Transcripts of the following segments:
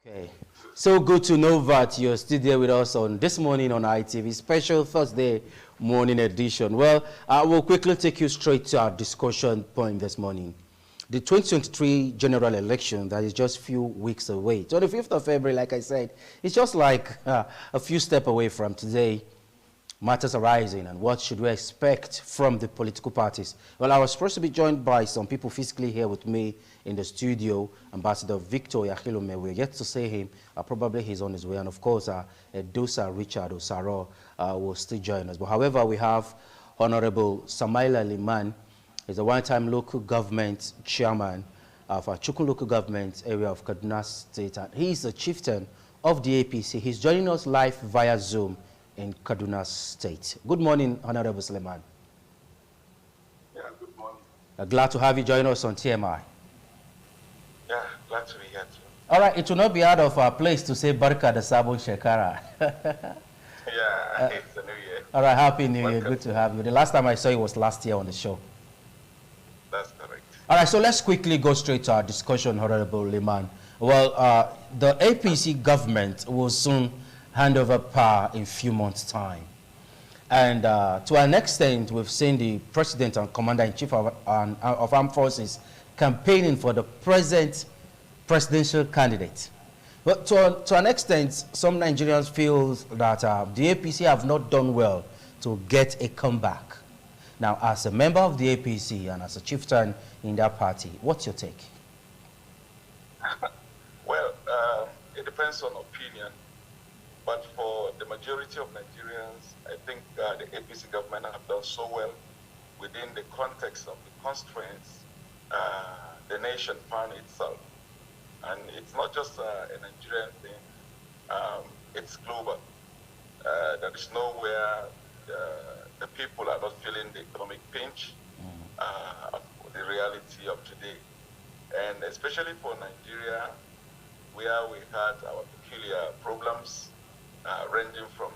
Okay, so good to know that you're still there with us on this morning on ITV special Thursday morning edition. Well, I will quickly take you straight to our discussion point this morning. The 2023 general election that is just a few weeks away. 25th of February, like I said, it's just like a few steps away from today. Matters arising, and what should we expect from the political parties? Well, I was supposed to be joined by some people physically here with me in the studio. Ambassador Victor Yakhilome, we're yet to see him. Probably he's on his way. And of course, Edosa Richard Osaro will still join us. But however, we have Honorable Samaila Liman. He's a one-time local government chairman of Chukun local government area of Kaduna State. And he's the chieftain of the APC. He's joining us live via Zoom in Kaduna State. Good morning, Honorable Suleiman. Yeah, good morning. Glad to have you join us on TMI. Yeah, glad to be here too. All right, it will not be out of our place to say Barka da Sabon Shekara. Yeah, it's a new year. All right, Happy New Year. Welcome. Good to have you. The last time I saw you was last year on the show. That's correct. All right, so let's quickly go straight to our discussion, Honorable Liman. Well, the APC government will soon hand over power in a few months' time. And to an extent, we've seen the President and Commander-in-Chief of Armed Forces campaigning for the present presidential candidate. But to an extent, some Nigerians feel that the APC have not done well to get a comeback. Now, as a member of the APC and as a chieftain in that party, what's your take? Well, it depends on opinion. But for the majority of Nigerians, I think the APC government have done so well within the context of the constraints the nation found itself. And it's not just a Nigerian thing, it's global. There is nowhere the people are not feeling the economic pinch of the reality of today. And especially for Nigeria, where we had our peculiar problems, ranging from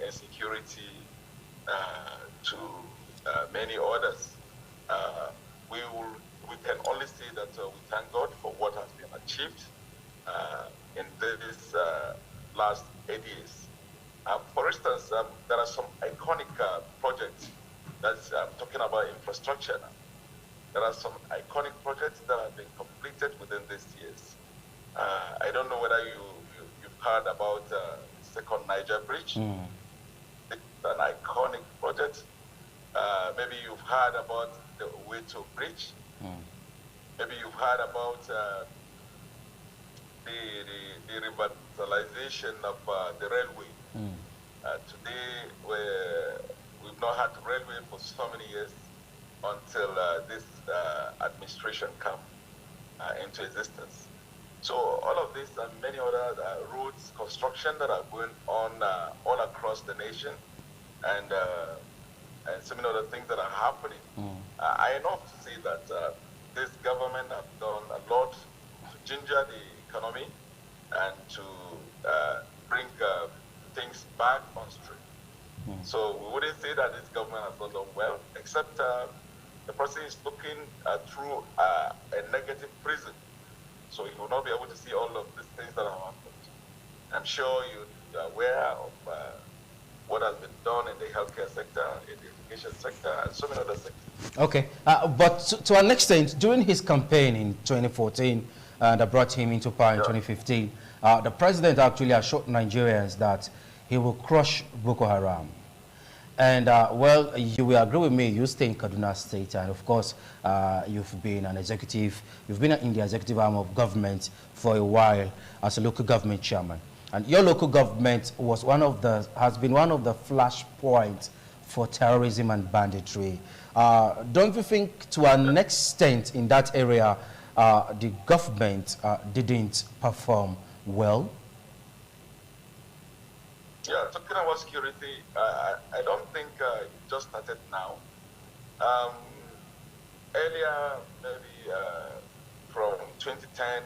insecurity to many others. We can only say that we thank God for what has been achieved in this last 8 years. For instance, there are some iconic projects that's talking about infrastructure now. There are some iconic projects that have been completed within these years. I don't know whether you've heard about Second Niger Bridge. It's an iconic project. Maybe you've heard about the Oweto Bridge. Maybe you've heard about the revitalization of the railway. Today, we've not had railway for so many years until this administration came into existence. So all of this and many other roads construction that are going on all across the nation, and so many other things that are happening. I know to say that this government have done a lot to ginger the economy and to bring things back on stream. So we wouldn't say that this government has not done well, except the person is looking through a negative prism. So you will not be able to see all of these things that have happened. I'm sure you're aware of what has been done in the healthcare sector, in the education sector, and so many other sectors. Okay, but to an extent, during his campaign in 2014 that brought him into power in 2015, the president actually assured Nigerians that he will crush Boko Haram. And, well, you will agree with me, you stay in Kaduna State, and of course, you've been in the executive arm of government for a while as a local government chairman. And your local government has been one of the flashpoints for terrorism and banditry. Don't you think, to an extent in that area, the government didn't perform well? Yeah, talking about security, I don't think it just started now. Earlier, maybe from 2010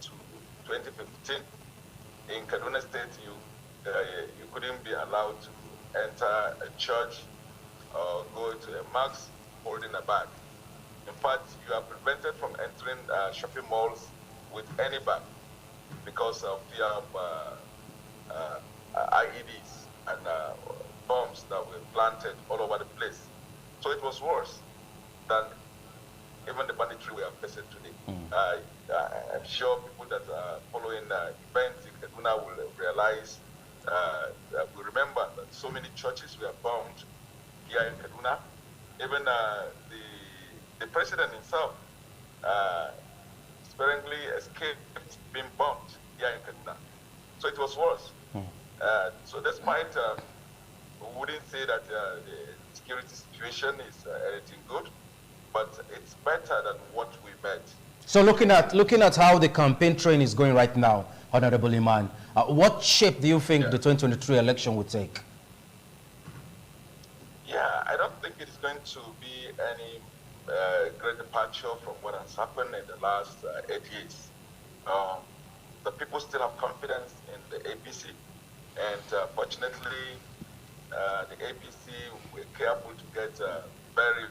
to 2015, in Kaduna State, you couldn't be allowed to enter a church or go to a mosque holding a bag. In fact, you are prevented from entering shopping malls with any bag. because of fear of IEDs and bombs that were planted all over the place. So it was worse than even the banditry we are facing today. I'm sure people that are following events in Kaduna will realize, we remember that so many churches were bombed here in Kaduna. Even the president himself sparingly escaped being bombed here in Kaduna. So it was worse. So despite, we wouldn't say that the security situation is anything good, but it's better than what we met. So looking at how the campaign train is going right now, Honorable Iman, what shape do you think the 2023 election will take? Yeah, I don't think it is going to be any great departure from what has happened in the last 8 years. The people still have confidence in the APC, and fortunately, the APC were careful to get very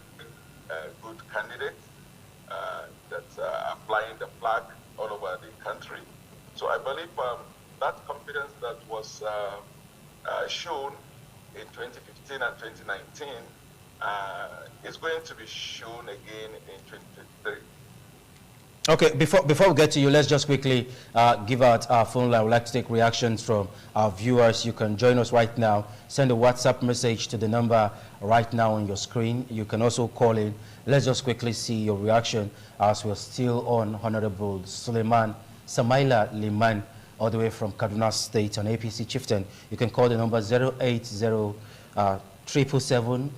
good candidates that are flying the flag all over the country. So I believe that confidence that was shown in 2015 and 2019 is going to be shown again in 2023. Okay, before we get to you, let's just quickly give out our phone line. I would like to take reactions from our viewers. You can join us right now. Send a WhatsApp message to the number right now on your screen. You can also call in. Let's just quickly see your reaction as we're still on Honorable Suleiman Samaila Liman, all the way from Kaduna State, an APC chieftain. You can call the number 080 777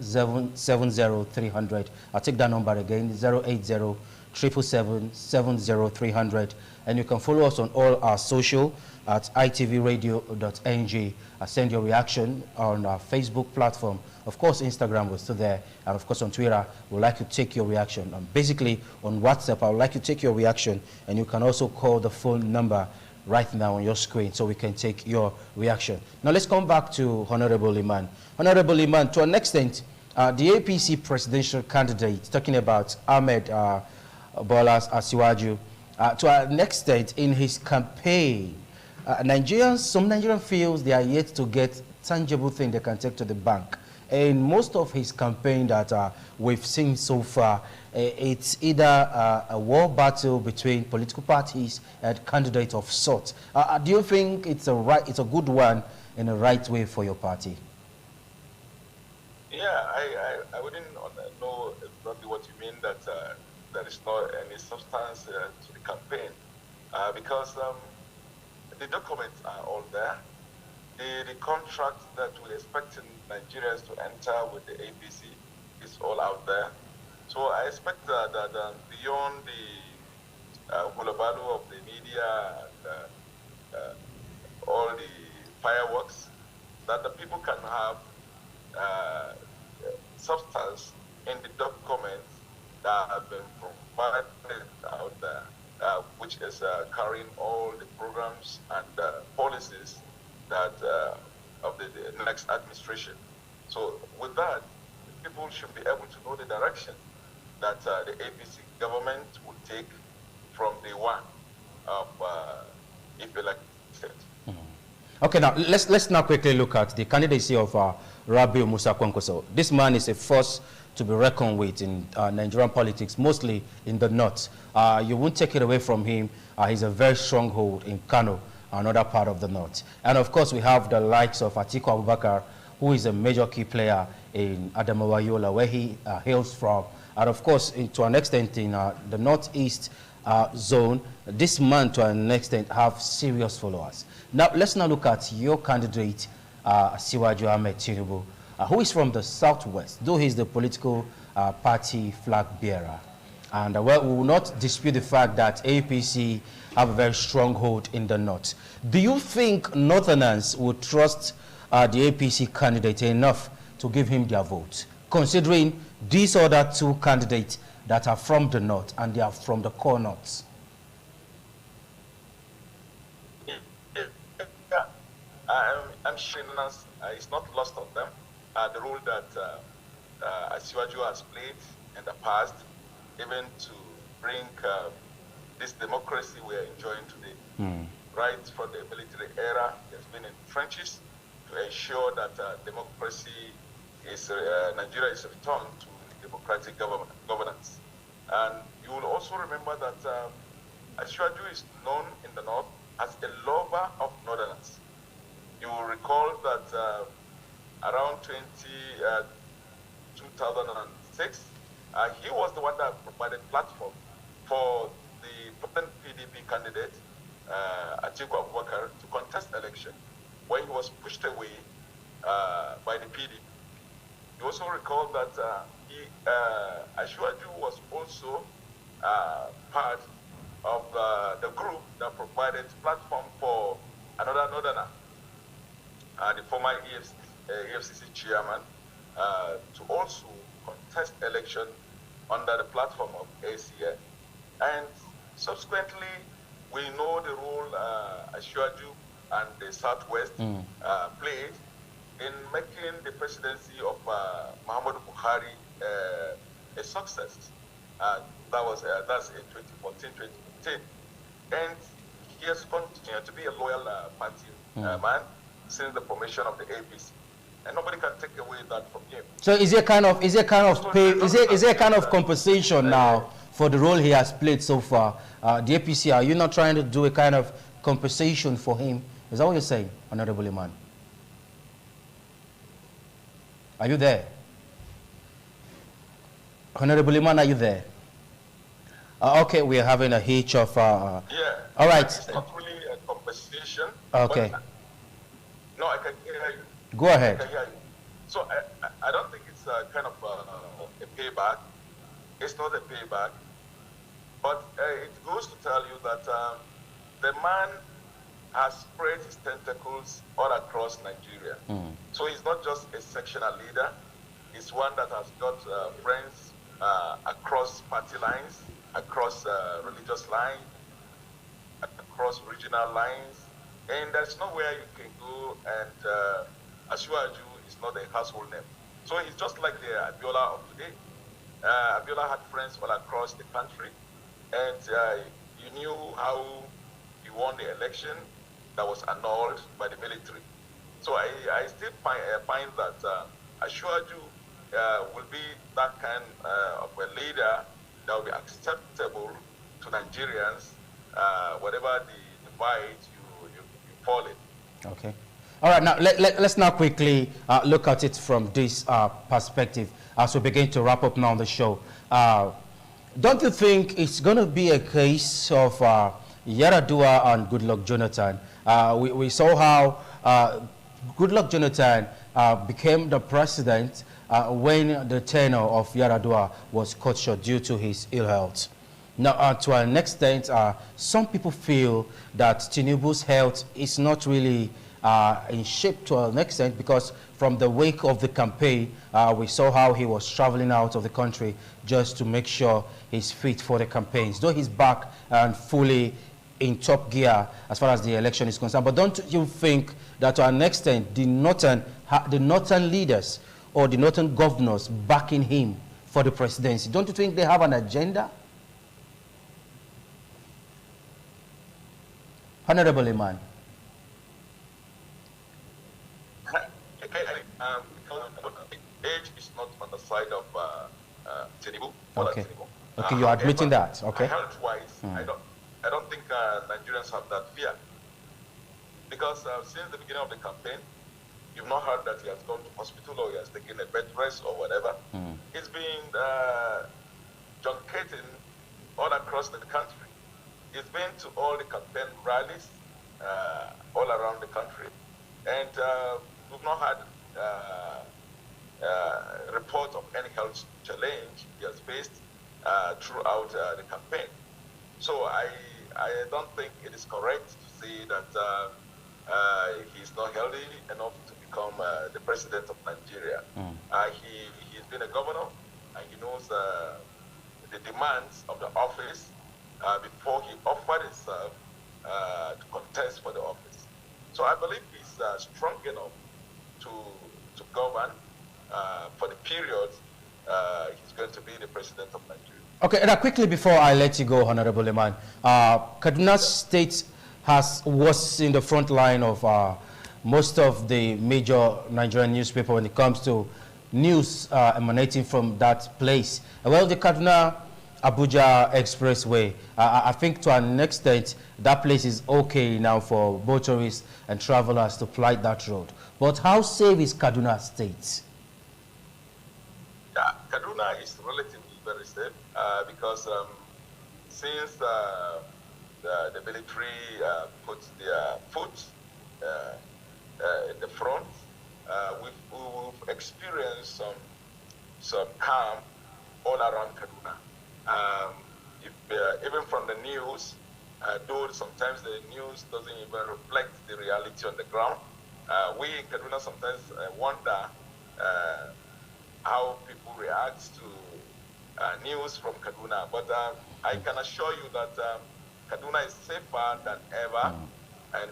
70300. I'll take that number again, 080 777 300, and you can follow us on all our social at itvradio.ng. Send your reaction on our Facebook platform. Of course, Instagram was still there, and of course on Twitter, we'd like to take your reaction. Basically, on WhatsApp, I would like to take your reaction, and you can also call the phone number right now on your screen so we can take your reaction. Now let's come back to Honorable Iman. Honorable Iman, to an extent, the APC presidential candidate, talking about Ahmed Bola Asiwaju, to an extent in his campaign, some Nigerians feels they are yet to get tangible thing they can take to the bank. In most of his campaign that we've seen so far, it's either a war battle between political parties and candidates of sorts. Do you think it's a good one in the right way for your party? Yeah, I wouldn't know exactly what you mean that there is not any substance to the campaign because the documents are all there. The contract that we're expecting Nigerians to enter with the APC is all out there. So I expect that beyond the hullabaloo of the media and all the fireworks, that the people can have substance in the documents that have been provided out there, which is carrying all the programs and policies that of the next administration. So with that, people should be able to know the direction that the APC government will take from day one of if elected. Okay, now let's now quickly look at the candidacy of Rabiu Musa Kwankwaso. This man is a force to be reckoned with in Nigerian politics, mostly in the north. You won't take it away from him. He's a very stronghold in Kano, another part of the north. And of course, we have the likes of Atiku Abubakar, who is a major key player in Adamawa Yola, where he hails from. And of course, to an extent in the northeast zone, this man to an extent have serious followers. Now, let's now look at your candidate, Asiwaju Ahmed Tinubu, who is from the southwest, though he's the political party flag bearer. And well, we will not dispute the fact that APC have a very strong hold in the north. Do you think northerners would trust the APC candidate enough to give him their vote, considering these other two candidates that are from the north and they are from the core north? I'm sure it's not lost on them. The role that Asiwaju has played in the past, even to bring this democracy we are enjoying today. right from the military era. He has been in trenches to ensure that democracy is, Nigeria is returned to democratic governance. And you will also remember that Ashwaju is known in the north as a lover of northerners. You will recall that around 2006, he was the one that provided platform for the present PDP candidate, Atiku Abubakar, to contest election when he was pushed away by the PDP. You also recall that Ashwaju was also part of the group that provided platform for another northerner, the former EFCC chairman, to also contest election under the platform of ACN. And subsequently, we know the role Ashwaju and the Southwest played in making the presidency of Muhammadu Buhari a success. That's in 2014, 2015. And he has continued to be a loyal party man since the formation of the APC. And nobody can take away that from him. So is there kind of compensation now for the role he has played so far? The APC, are you not trying to do a kind of compensation for him? Is that what you're saying, Honorable Iman? Are you there? Honorable Iman, are you there? Okay, we are having a hitch of... yeah. All right. It's not really a compensation. Okay. No, I can hear you. Go ahead. I can hear you. So I don't think it's kind of a payback. It's not a payback. But it goes to tell you that the man has spread his tentacles all across Nigeria. So he's not just a sectional leader. He's one that has got friends across party lines, across religious lines, across regional lines. And there's nowhere you can go and Ashwaju is not a household name. So he's just like the Abiola of today. Abiola had friends all across the country. And you knew how he won the election that was annulled by the military. So I still find that Ashwaju will be that kind of a leader that will be acceptable to Nigerians, whatever the divide you fall in. Okay. All right, now let's now quickly look at it from this perspective as we begin to wrap up now on the show. Don't you think it's going to be a case of Yaradua and Goodluck Jonathan? We saw how Goodluck Jonathan became the president when the tenure of Yaradua was cut short due to his ill health. Now, to an extent, some people feel that Tinubu's health is not really in shape to an extent, because from the wake of the campaign, we saw how he was traveling out of the country just to make sure he's fit for the campaigns, though he's back and fully in top gear as far as the election is concerned. But don't you think that to an extent the northern leaders or the northern governors backing him for the presidency, don't you think they have an agenda? Honorable Iman. Age is not on the side of Tinubu. Okay. Okay, you're admitting that. Okay. Health-wise, I don't think Nigerians have that fear, because since the beginning of the campaign, you've not heard that he has gone to hospital or he has taken a bed rest or whatever. He's been junketing all across the country. He's been to all the campaign rallies all around the country, and we've not had report of any health challenge he has faced throughout the campaign. So I don't think it is correct to say that he's not healthy enough to become the president of Nigeria. He's been a governor, and he knows the demands of the office before he offered himself to contest for the office. So I believe he's strong enough to govern for the period he's going to be the president of Nigeria. Okay, now quickly before I let you go, Honorable Iman, Kaduna State was in the front line of most of the major Nigerian newspaper when it comes to news emanating from that place. Well, the Kaduna-Abuja Expressway, I think to an extent, that place is okay now for both tourists and travelers to fly that road. But how safe is Kaduna State? Yeah, Kaduna is relatively very safe because since the military put their foot in the front, we've experienced some calm all around Kaduna. Even from the news, though sometimes the news doesn't even reflect the reality on the ground, we in Kaduna sometimes wonder how people react to news from Kaduna. But I can assure you that Kaduna is safer than ever, and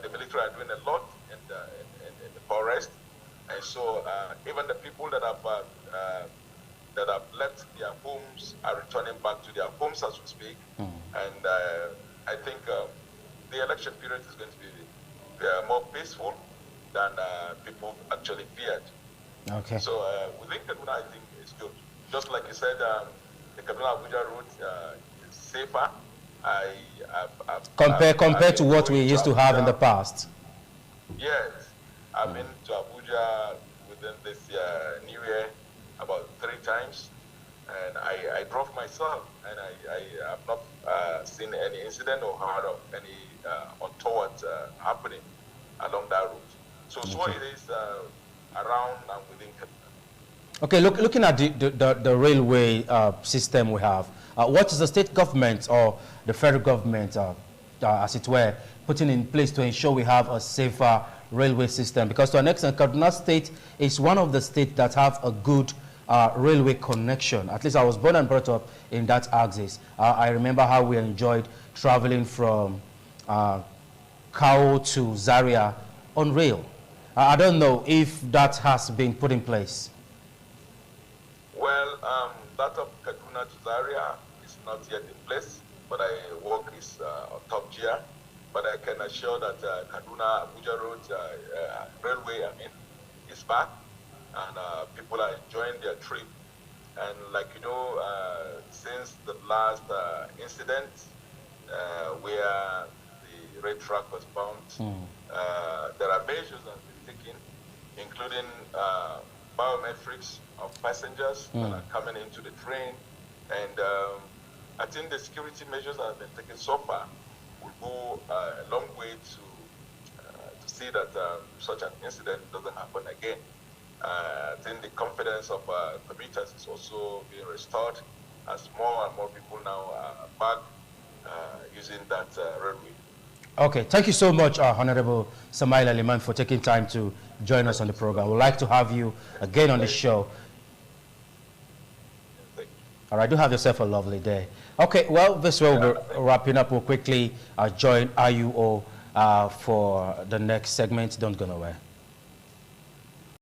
the military are doing a lot in the forest. And so even the people that have left their homes are returning back to their homes as we speak. And I think the election period is going to be more peaceful than people actually feared. Okay. So within Kaduna, I think it's good. Just like you said, the Kaduna-Abuja route is safer. Compared to what we used to have in the past. Yes. I've been to Abuja within this new year about 3 times. And I drove myself, and I have not seen any incident or heard of any untoward happening along that route. So it is around and within Kaduna. Okay, looking at the railway system we have, what is the state government or the federal government, as it were, putting in place to ensure we have a safer railway system? Because to an extent, Kaduna State is one of the states that have a good railway connection. At least I was born and brought up in that axis. I remember how we enjoyed traveling from Kao to Zaria on rail. I don't know if that has been put in place. Well, that of Kaduna to Zaria is not yet in place, but work is on top tier. But I can assure that Kaduna-Abuja Road Railway, is back, and people are enjoying their trip. And like you know, since the last incident where the rail track was bumped, there are measures that have been taken, including biometrics of passengers that are coming into the train. And I think the security measures that have been taken so far will go a long way to see that such an incident doesn't happen again. I think the confidence of commuters is also being restored as more and more people now are back using that railway. Okay, thank you so much, Honorable Samaila Aliman, for taking time to join us on the program. We'd like to have you again on the show. All right, do have yourself a lovely day. Okay, well, this will be wrapping up. We'll quickly join IUO for the next segment. Don't go nowhere.